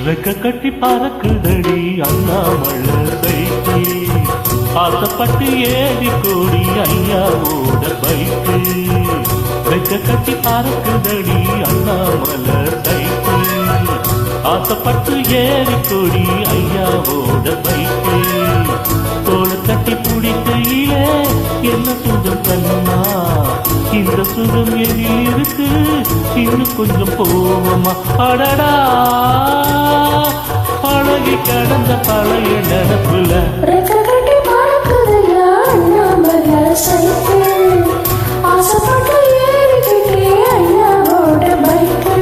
ரெக்க கட்டி பறக்குதடி அண்ணாமலை சைக்கு ஆசைப்பட்டு ஏறி கோடி ஐயாவோட பைக்கு ரெக்க கட்டி பறக்குதடி அண்ணாமலை சைக்கு ஆசைப்பட்டு ஏறி கோடி ஐயாவோட பைக்கு தோளை கட்டி பிடிக்கையிலே என்ன சுகம் கண்ணா இந்த சுகம் எதில் இருக்கு இன்னும் கொஞ்சம் போவோமா அடடா பழகி கடந்த பழைய நினப்புல ஆசைப்பட்டு ஏறிக்கிட்டே ஐயாவோட பைக்கு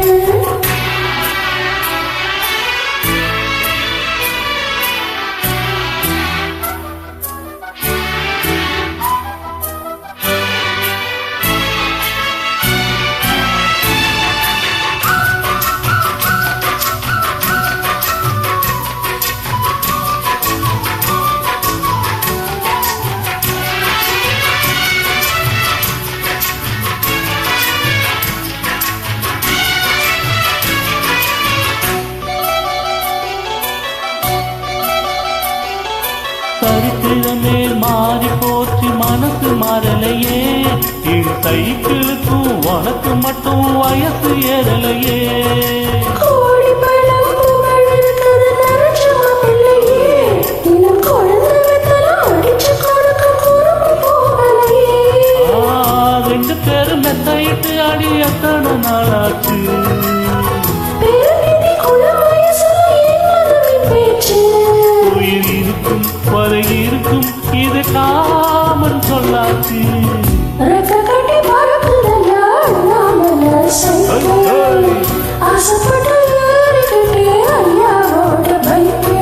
சரித்திரமே மாறி போச்சு மனசு மாறலையே என் சைக்கிளுக்கும் உனக்கு மட்டும் வயசு ஏறலையே ரெண்டு பேரும் மெத்தையிட்டு அடி எத்தனை நாளாச்சு உயிர் இருக்கும் வரை இருக்கும் இது காமன் சொல்லாச்சு ஆசைப்பட்டு ஏறிக்கிட்டே ஐயாவோட பைக்கு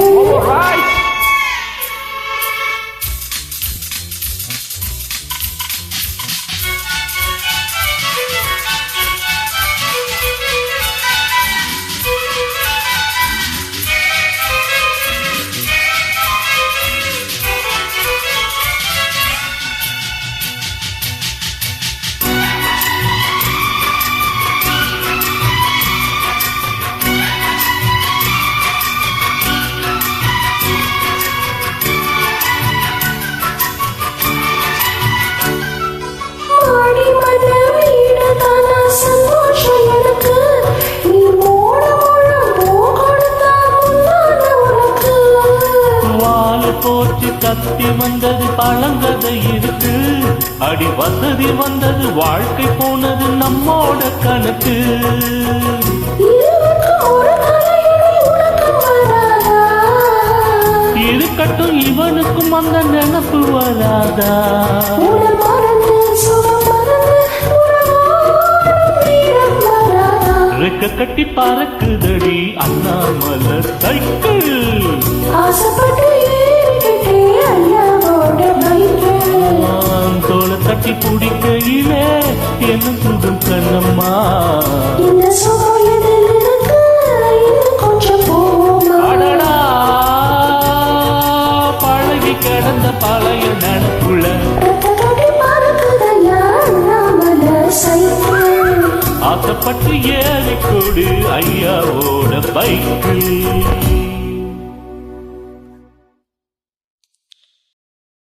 போச்சு கத்தி வந்தது பழங்கதை இருக்கு அடி வசதி வந்தது வாழ்க்கை போனது நம்மோட கணக்கு இருக்கட்டும் இவனுக்கும் அந்த நினப்பு வராதா ரெக்க கட்டி பறக்குதடி அண்ணாமலை சைக்கிள் ஆசைப்பட்டு தோளை தட்டி பிடிக்கையிலே என்ன சுகம் கண்ணம்மா அடடா பழகி கிடந்த பழைய நினப்புல ஆசைப்பட்டு ஏறி கொடு ஐயாவோட பைக்கு